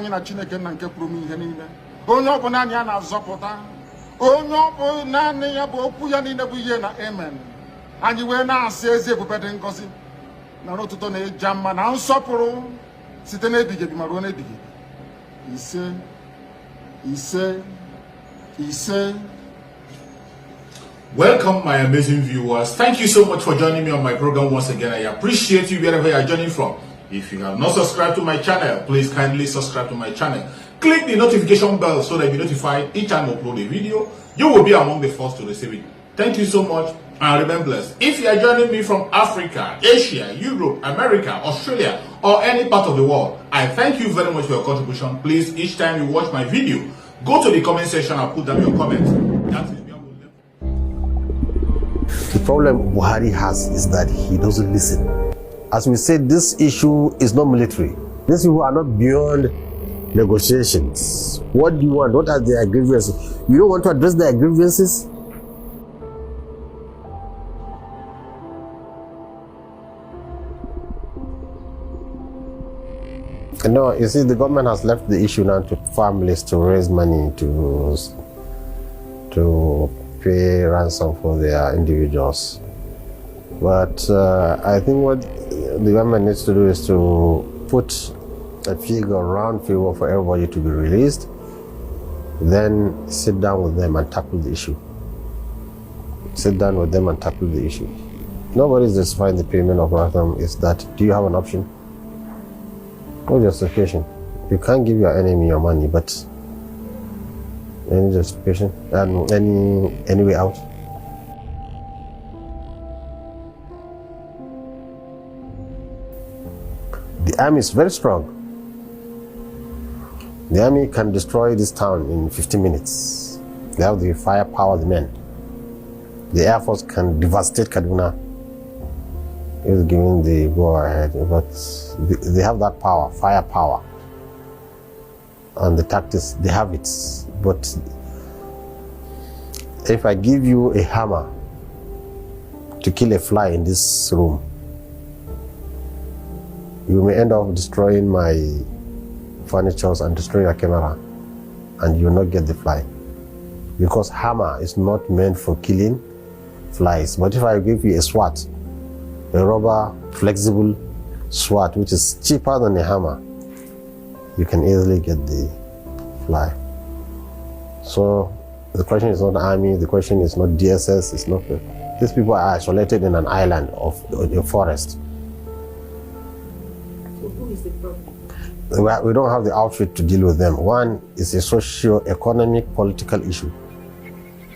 anyị na Chineke nna nke pụrụ ihe niile. Onye ọ bụ naanị ya na-azọpụta. Onye ọ bụ naanị ya bụ okwu ya niile bụ ihe na amen. Anyị wee na-asị ezi ebube dị ngọzi na n'ụtụtụ na-eja mma na nsọpụrụ site n'ebighị ebi ma ruo n'ebighị ebi. Ise, ise, ise. Welcome, my amazing viewers. Thank you so much for joining me on my program once again. I appreciate you wherever you are joining from. If you have not subscribed to my channel, please kindly subscribe to my channel. Click the notification bell so that you're notified each time I upload a video. You will be among the first to receive it. Thank you so much and remain blessed. If you are joining me from Africa, Asia, Europe, America, Australia, or any part of the world, I thank you very much for your contribution. Please, each time you watch my video, go to the comment section and put down your comments. That is where we'll live. The problem Buhari has is that he doesn't listen. As we said, this issue is not military. These people are not beyond negotiations. What do you want? What are their grievances? You don't want to address their grievances? No, you see, the government has left the issue now to families to raise money to pay ransom for their individuals. But I think what the government needs to do is to put a figure, round figure for everybody to be released, then sit down with them and tackle the issue. Sit down with them and tackle the issue. Nobody is justifying the payment of ransom. Is that, do you have an option? No justification. You can't give your enemy your money, but any justification and any way out. The army is very strong. The army can destroy this town in 15 minutes. They have the firepower, the men. The Air Force can devastate Kaduna. Is giving the go ahead, but they have that power, firepower, and the tactics, they have it. But if I give you a hammer to kill a fly in this room, you may end up destroying my furniture and destroying your camera, and you will not get the fly, because hammer is not meant for killing flies. But if I give you a swat, a rubber flexible sword which is cheaper than a hammer, you can easily get the fly. So the question is not the army, the question is not DSS, it's not. These people are isolated in an island of a forest. So who is the problem? We don't have the outfit to deal with them. One is a socio-economic political issue.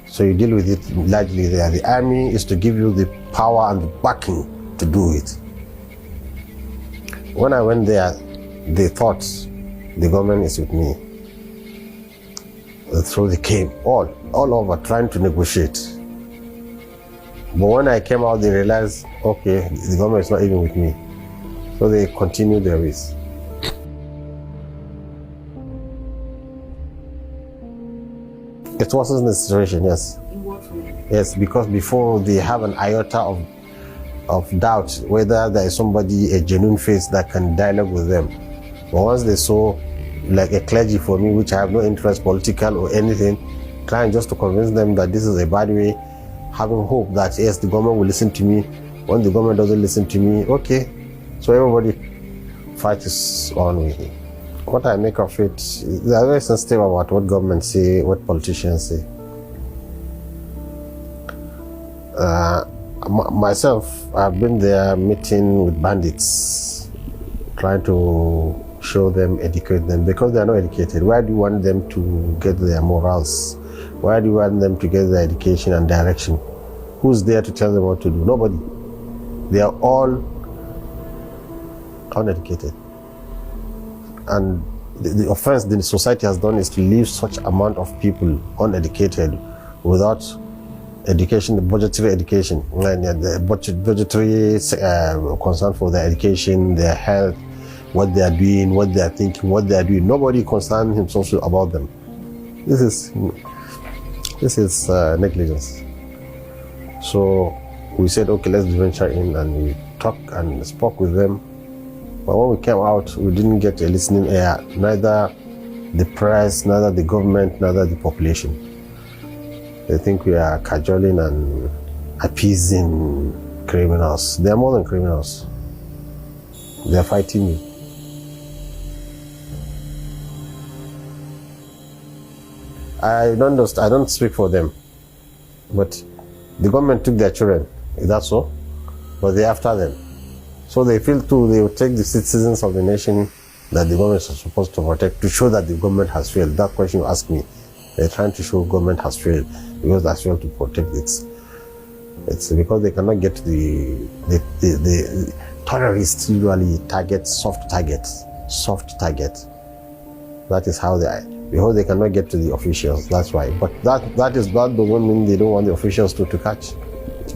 So you deal with it largely there. The army is to give you the power and the backing to do it. When I went there, they thought the government is with me. So they came all over trying to negotiate. But when I came out, they realized, okay, the government is not even with me. So they continued their ways. It wasn't the situation, yes. In what way? Yes, because before they have an iota of doubt whether there is somebody, a genuine face that can dialogue with them. But once they saw like a clergy for me, which I have no interest, political or anything, trying just to convince them that this is a bad way, having hope that yes, the government will listen to me. When the government doesn't listen to me, okay. So everybody fights on with it. What I make of it, they are very sensitive about what government say, what politicians say. Myself, I've been there meeting with bandits, trying to show them, educate them, because they are not educated. Why do you want them to get their morals? Why do you want them to get their education and direction? Who's there to tell them what to do? Nobody. They are all uneducated. And the offense the society has done is to leave such amount of people uneducated without education, the budgetary education, and the budgetary concern for their education, their health, what they are doing, what they are thinking, what they are doing. Nobody concerns himself about them. This is negligence. So we said, okay, let's venture in, and we talked and spoke with them. But when we came out, we didn't get a listening ear. Neither the press, neither the government, neither the population. They think we are cajoling and appeasing criminals. They are more than criminals. They are fighting me. I don't speak for them, but the government took their children. Is that so? But they're after them. So they feel too, they will take the citizens of the nation that the government is supposed to protect to show that the government has failed. That question you ask me, they're trying to show government has failed because that's failed to protect it. It's because they cannot get the terrorists usually target soft targets. That is how they, because they cannot get to the officials, that's why. But that doesn't mean they don't want the officials to catch.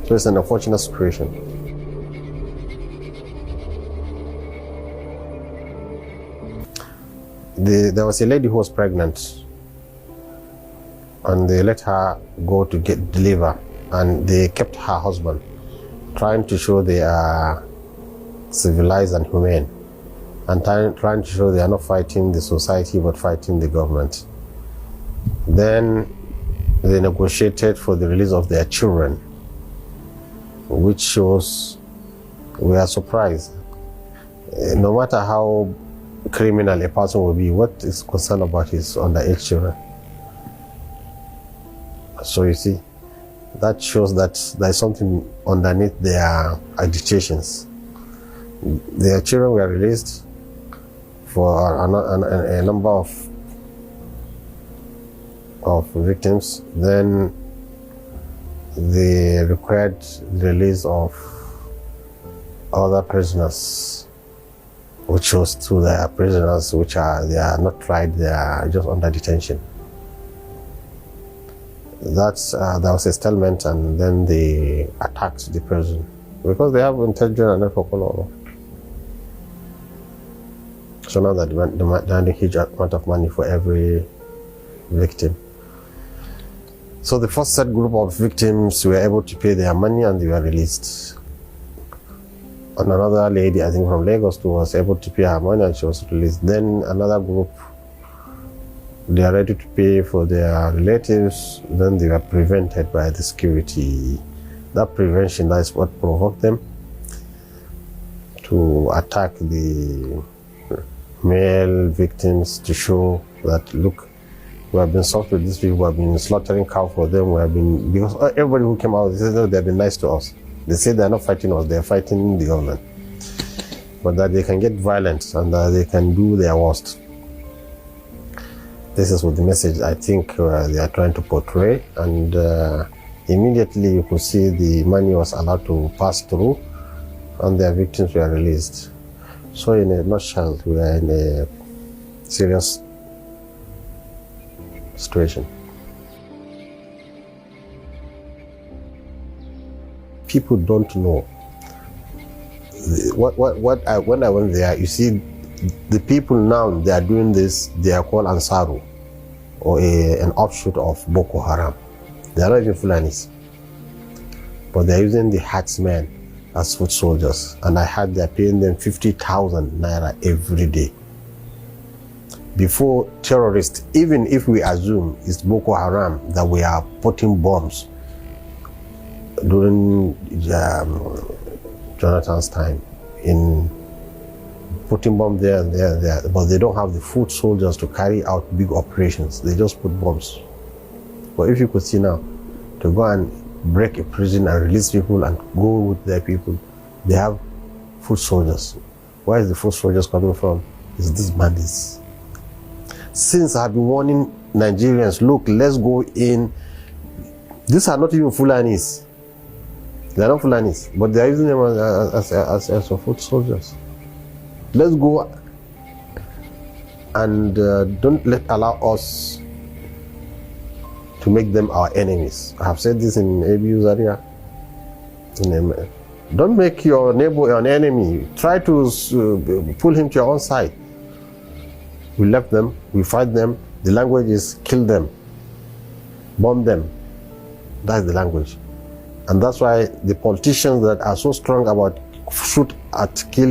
So it's an unfortunate situation. There was a lady who was pregnant, and they let her go to deliver, and they kept her husband, trying to show they are civilized and humane, and trying to show they are not fighting the society but fighting the government. Then they negotiated for the release of their children, which shows we are surprised. No matter how criminal a person will be, what is concerned about his underage children. So you see, that shows that there is something underneath their agitations. Their children were released for a number of victims. Then they required the release of other prisoners, which shows to the prisoners they are not tried, they are just under detention. There was a stalemate, and then they attacked the prison because they have intelligence and network all over. So now that demanding a huge amount of money for every victim. So the first set group of victims were able to pay their money and they were released. And another lady, I think from Lagos too, was able to pay her money and she was released. Then another group, they are ready to pay for their relatives, then they were prevented by the security. That prevention, that is what provoked them to attack the male victims, to show that, look, we have been soft with these people, we have been slaughtering cow for them, because everybody who came out, they said, no, they have been nice to us. They say they are not fighting us, they are fighting the government. But that they can get violent and that they can do their worst. This is what the message I think they are trying to portray. And immediately you could see the money was allowed to pass through and their victims were released. So in a nutshell, we are in a serious situation. People don't know. When I went there, you see, the people now, they are doing this, they are called Ansaru, or an offshoot of Boko Haram. They are not even Fulanis, but they are using the herdsmen as foot soldiers. And I heard they are paying them 50,000 naira every day. Before terrorists, even if we assume it's Boko Haram that we are putting bombs during Jonathan's time, in putting bombs there and there, but they don't have the foot soldiers to carry out big operations. They just put bombs. But if you could see now, to go and break a prison and release people and go with their people, they have foot soldiers. Where is the foot soldiers coming from? It's these bandits. Since I've been warning Nigerians, look, let's go in. These are not even Fulanis. They are not Fulanis, but they are using them as foot soldiers. Let's go and don't allow us to make them our enemies. I have said this in ABU's area. Don't make your neighbor an enemy. Try to pull him to your own side. We left them, we fight them. The language is kill them, bomb them. That's the language. And that's why the politicians that are so strong about shoot at kill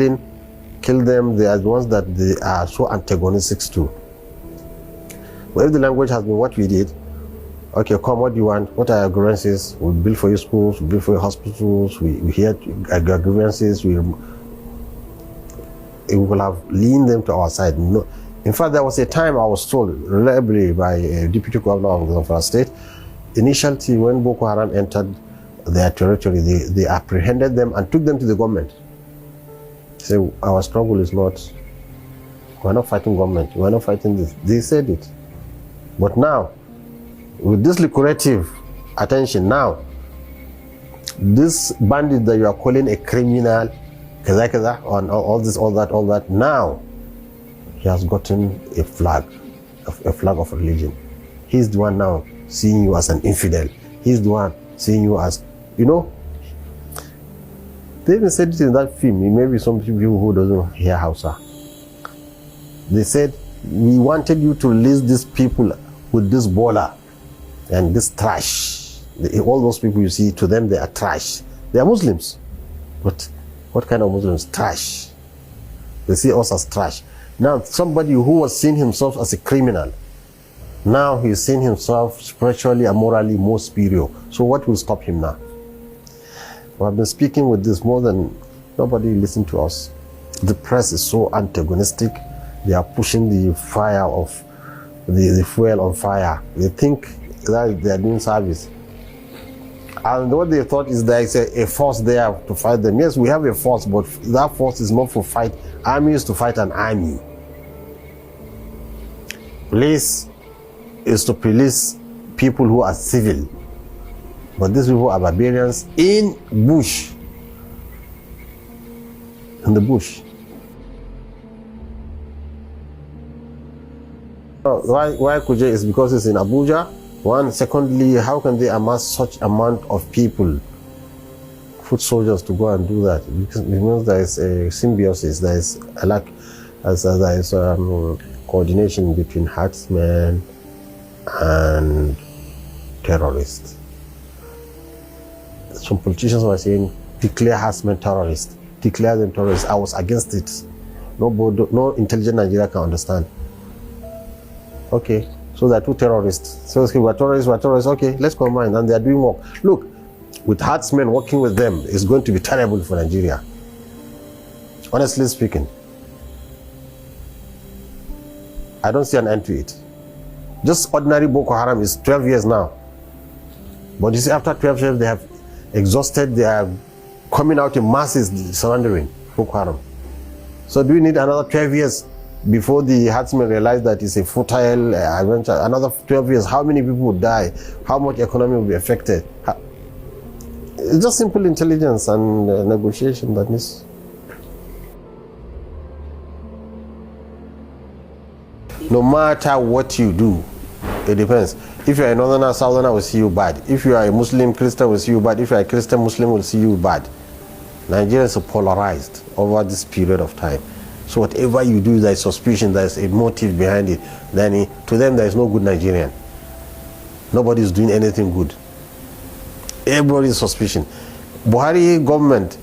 them, they are the ones that they are so antagonistic to. But if the language has been what we did, okay, come, what do you want? What are your grievances? We build for you schools, we build for you hospitals, we hear your grievances, we will have leaned them to our side. No. In fact, there was a time I was told reliably by a deputy governor of Zamfara State, initially when Boko Haram entered their territory, they apprehended them and took them to the government. So our struggle is not, we're not fighting government, we're not fighting this. They said it. But now, with this lucrative attention now, this bandit that you are calling a criminal, on all this, all that, now he has gotten a flag of religion. He's the one now seeing you as an infidel. He's the one seeing you as, you know, they even said it in that film. Maybe some people who doesn't hear Hausa. They said, we wanted you to release these people with this baller and this trash. All those people you see, to them they are trash. They are Muslims. But what kind of Muslims? Trash. They see us as trash. Now somebody who was seeing himself as a criminal, now he's seeing himself spiritually and morally more superior. So what will stop him now? We have been speaking with this more than nobody listened to us. The press is so antagonistic. They are pushing the fire of the fuel on fire. They think that they are doing service. And what they thought is there is a force there to fight them. Yes, we have a force, but that force is not for fight. Army is to fight an army. Police is to police people who are civil. But these people are barbarians in bush. In the bush. Why Kuje is because it's in Abuja. One, secondly, how can they amass such amount of people, foot soldiers, to go and do that? Because it means there is a symbiosis, there is a lack, there is coordination between herdsmen and terrorists. Some politicians were saying, declare herdsmen terrorists, declare them terrorists. I was against it. No intelligent Nigeria can understand. Okay. So there are two terrorists. So we're terrorists, okay, let's combine, and they are doing work. Look, with herdsmen working with them, it's going to be terrible for Nigeria. Honestly speaking. I don't see an end to it. Just ordinary Boko Haram is 12 years now. But you see, after 12 years, they have exhausted, they are coming out in masses surrendering Boko Haram. So do we need another 12 years before the herdsmen realize that it's a futile adventure? Another 12 years, how many people would die? How much economy will be affected? It's just simple intelligence and negotiation that needs. No matter what you do, it depends. If you're a northerner, southerner will see you bad. If you are a Muslim, Christian will see you bad. If you're a Christian, Muslim will see you bad. Nigerians are polarized over this period of time. So whatever you do, there is suspicion, there is a motive behind it. Then to them, there is no good Nigerian. Nobody is doing anything good. Everybody is suspicion. Buhari government,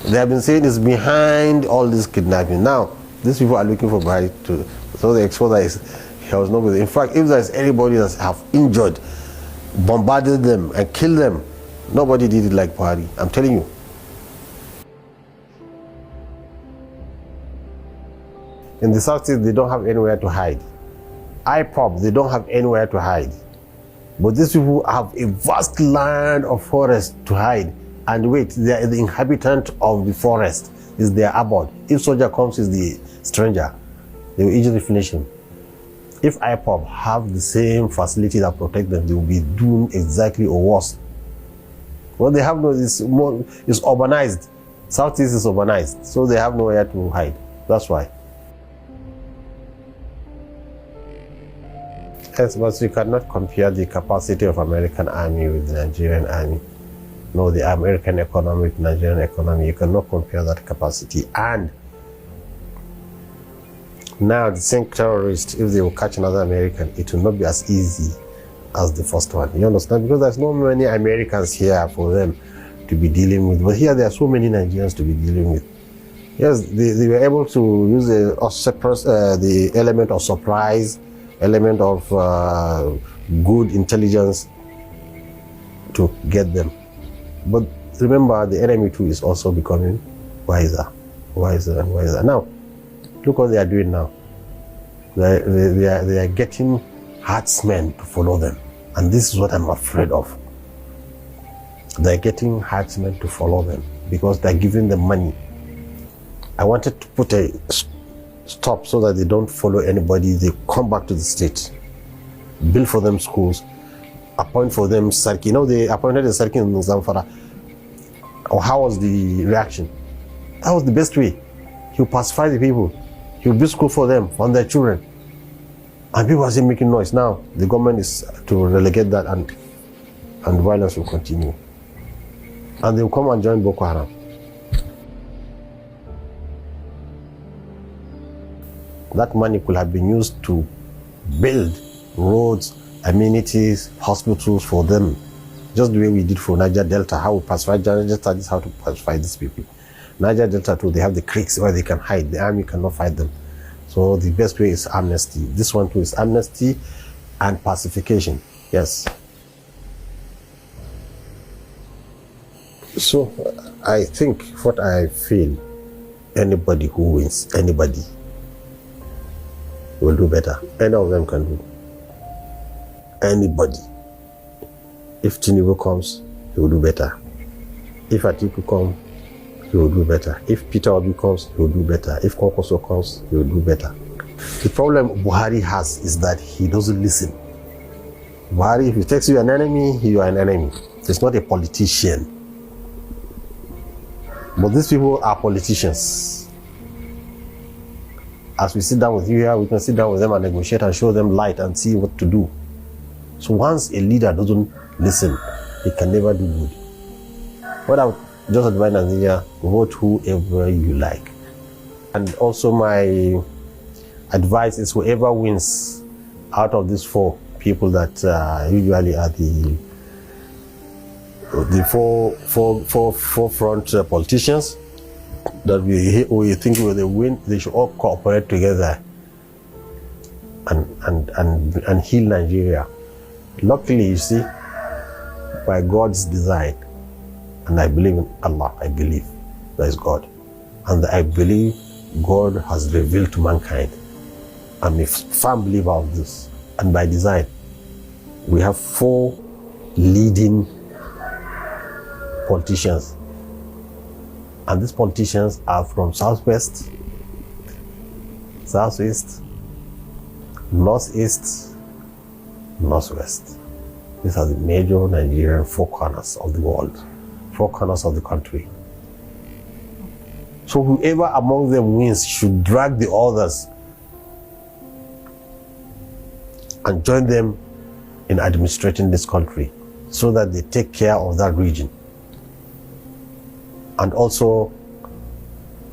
they have been saying, is behind all this kidnapping. Now, these people are looking for Buhari to, so they expose that he was not with it. In fact, if there is anybody that have injured, bombarded them and killed them, nobody did it like Buhari. I'm telling you. In the Southeast, they don't have anywhere to hide. IPOP, they don't have anywhere to hide. But these people have a vast land of forest to hide. And wait, they are the inhabitant of the forest. Is their abode. If soldier comes, is the stranger. They will easily finish him. If IPOP have the same facility that protect them, they will be doomed exactly or worse. What they have no is urbanized. Southeast is urbanized, so they have nowhere to hide. That's why. Yes, but you cannot compare the capacity of American army with the Nigerian army. No, the American economy with Nigerian economy, you cannot compare that capacity. And now the same terrorists, if they will catch another American, it will not be as easy as the first one. You understand? Because there's not many Americans here for them to be dealing with. But here there are so many Nigerians to be dealing with. Yes, they were able to use the element of surprise, element of good intelligence to get them. But remember, the enemy too is also becoming wiser and wiser. Now, look what they are doing now. They are getting herdsmen to follow them. And this is what I'm afraid of. They're getting herdsmen to follow them because they're giving them money. I wanted to put a stop so that they don't follow anybody. They come back to the state, build for them schools, appoint for them Sarki. You know, they appointed a Sarki in Zamfara. Or how was the reaction? That was the best way. He'll pacify the people. He'll build school for them, for their children. And people are still making noise. Now, the government is to relegate that and violence will continue. And they'll come and join Boko Haram. That money could have been used to build roads, amenities, hospitals for them. Just the way we did for Niger Delta, how we pacified Niger Delta, this is how to pacify these people. Niger Delta too, they have the creeks where they can hide. The army cannot fight them. So the best way is amnesty. This one too is amnesty and pacification. Yes. So I think what I feel, anybody who wins, anybody will do better. Any of them can do. Anybody. If Tinubu comes, he will do better. If Atiku comes, he will do better. If Peter Obi comes, he will do better. If Konkoso comes, he will do better. The problem Buhari has is that he doesn't listen. Buhari, if he takes you an enemy, you are an enemy. He's not a politician. But these people are politicians. As we sit down with you here, we can sit down with them and negotiate and show them light and see what to do. So once a leader doesn't listen, he can never do good. What I would just advise Nigeria, vote whoever you like. And also my advice is whoever wins out of these four people that usually are the forefront politicians that we think will win, they should all cooperate together and heal Nigeria. Luckily, you see, by God's design, and I believe in Allah, I believe there is God, and I believe God has revealed to mankind. I'm a firm believer of this, and by design, we have four leading politicians, and these politicians are from Southwest, Southeast, Northeast, Northwest. These are the major Nigerian four corners of the world, four corners of the country. So whoever among them wins should drag the others and join them in administrating this country so that they take care of that region. And also,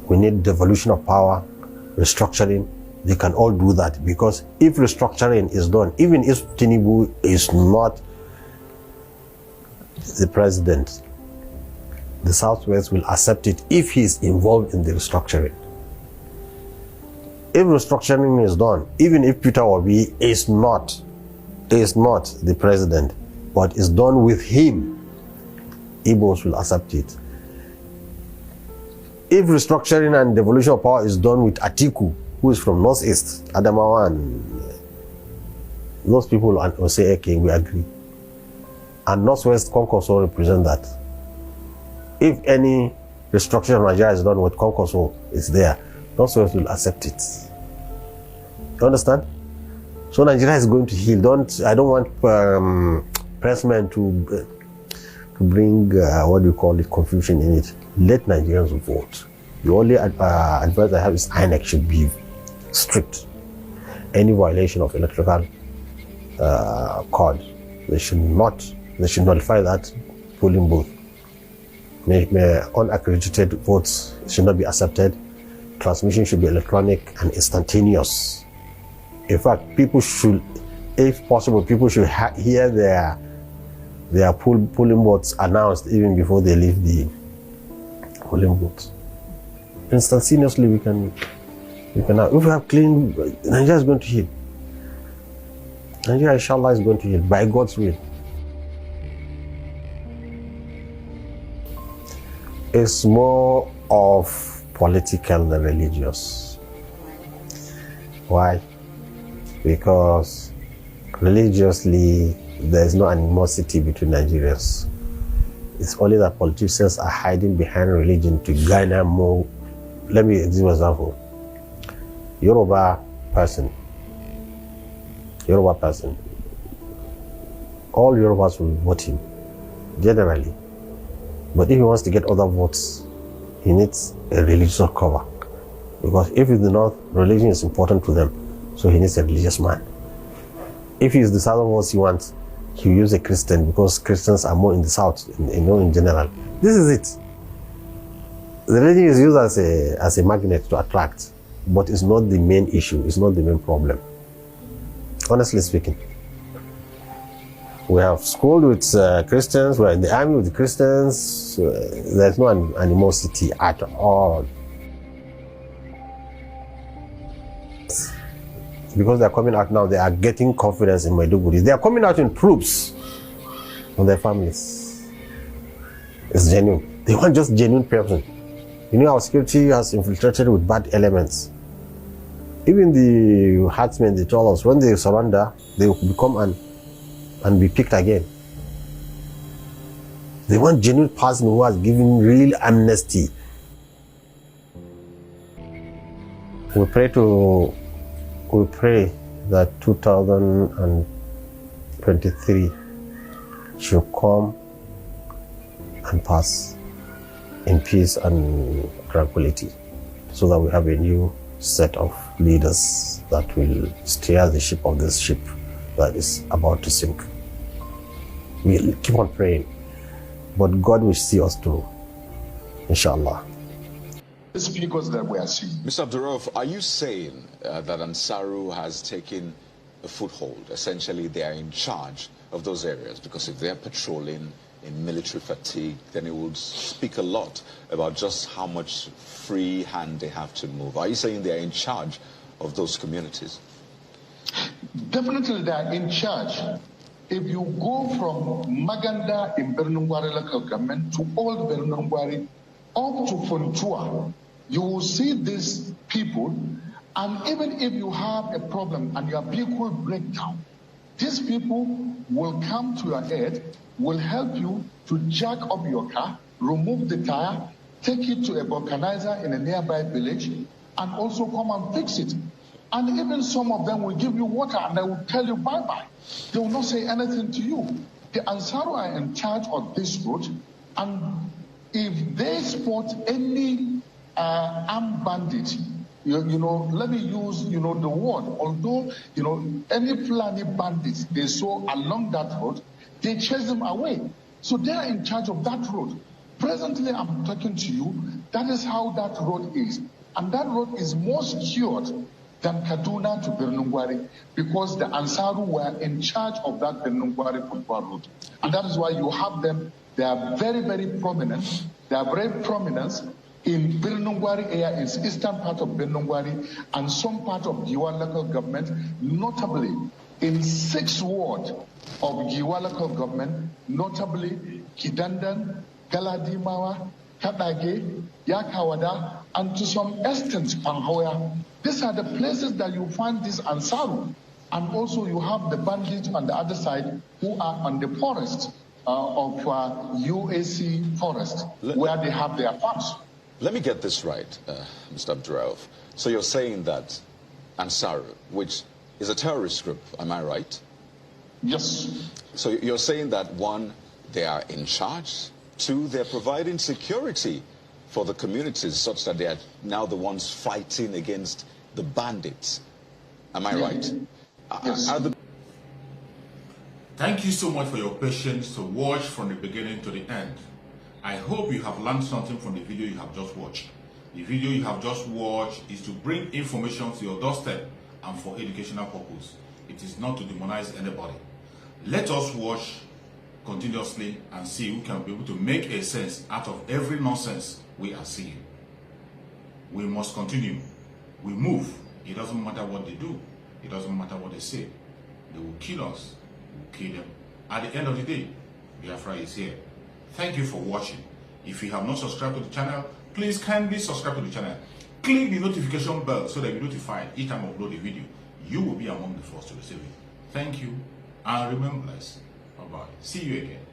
we need devolution of power, restructuring. They can all do that, because if restructuring is done, even if Tinubu is not the president, the Southwest will accept it if he is involved in the restructuring. If restructuring is done, even if Peter Obi is not the president, but is done with him, Igbos will accept it. If restructuring and devolution of power is done with Atiku, who is from Northeast, Adamawa, and those people will say, okay, we agree. And Northwest Konkoso represent that. If any restructuring of Nigeria is done with Konkoso is there, Northwest will accept it. You understand? So Nigeria is going to heal. I don't want pressmen to bring what do you call it, confusion in it. Let Nigerians vote. The only advice I have is INEC should be strict. Any violation of electoral code, they should notify that polling booth. Unaccredited votes should not be accepted. Transmission should be electronic and instantaneous. In fact, people should, if possible, hear their polling booths announced even before they leave the polling booths. Instantaneously, we can if we have clean, Nigeria is going to heal. Nigeria, inshallah, is going to heal by God's will. It's more of political than religious. Why? Because religiously, there is no animosity between Nigerians. It's only that politicians are hiding behind religion to garner more. Let me give an example. Yoruba person, all Yorubas will vote him, generally. But if he wants to get other votes, he needs a religious cover. Because if he's the North, religion is important to them, so he needs a religious man. If he's the Southern votes he wants, he will use a Christian, because Christians are more in the South, in general. This is it. The religion is used as a magnet to attract, but it's not the main issue, it's not the main problem. Honestly speaking. We have schooled with Christians, we're in the army with the Christians, there's no animosity at all. Because they're coming out now, they are getting confidence in Maiduguri. They are coming out in troops on their families. It's genuine. They want just genuine person. You know, our security has infiltrated with bad elements. Even the herdsmen, they told us, when they surrender, they will become and be picked again. They want genuine person who has given real amnesty. We pray that 2023 should come and pass in peace and tranquility, so that we have a new set of leaders that will steer the ship of this ship that is about to sink. We'll keep on praying, but God will see us through, inshallah. The speakers that we are seeing. Mr. Abdurrauf, are you saying that Ansaru has taken a foothold? Essentially, they are in charge of those areas, because if they're patrolling in military fatigue, then it would speak a lot about just how much free hand they have to move. Are you saying they are in charge of those communities? Definitely they are in charge. If you go from Maganda in Bernungwari local government to Old Bernungwari up to Fontua, you will see these people, and even if you have a problem and your vehicle breaks down, these people will come to your aid, will help you to jack up your car, remove the tire, take it to a vulcanizer in a nearby village, and also come and fix it. And even some of them will give you water and they will tell you bye-bye. They will not say anything to you. The Ansaru are in charge of this route, and if they spot any armed bandit, you know, let me use, the word, although, any Fulani bandits they saw along that road, they chase them away. So they are in charge of that road. Presently, I'm talking to you, that is how that road is. And that road is more secured than Kaduna to Bernungwari, because the Ansaru were in charge of that Bernungwari-Putwa road. And that is why you have them. They are very, very prominent. They are very prominent in Bernungwari area, in the eastern part of Bernungwari, and some part of Giwa local government, notably in 6th ward of Giwa local government, notably Kidandan, Galadimawa, Kadage, Yakawada, and to some extent Panhoya. These are the places that you find this Ansaru. And also you have the bandits on the other side who are on the forest of UAC forest, where they have their farms. Let me get this right, Mr. Abdurrauf. So you're saying that Ansaru, which is a terrorist group, am I right? Yes. So you're saying that, one, they are in charge, two, they're providing security for the communities such that they are now the ones fighting against the bandits. Am I right? Yes. Thank you so much for your patience to watch from the beginning to the end. I hope you have learned something from the video you have just watched. The video you have just watched is to bring information to your doorstep and for educational purpose. It is not to demonize anybody. Let us watch continuously and see who can be able to make a sense out of every nonsense we are seeing. We must continue. We move. It doesn't matter what they do. It doesn't matter what they say. They will kill us. We will kill them. At the end of the day, Biafra is here. Thank you for watching. If you have not subscribed to the channel, please kindly subscribe to the channel. Click the notification bell so that you're notified each time I upload a video. You will be among the first to receive it. Thank you and remain blessed. Bye-bye. See you again.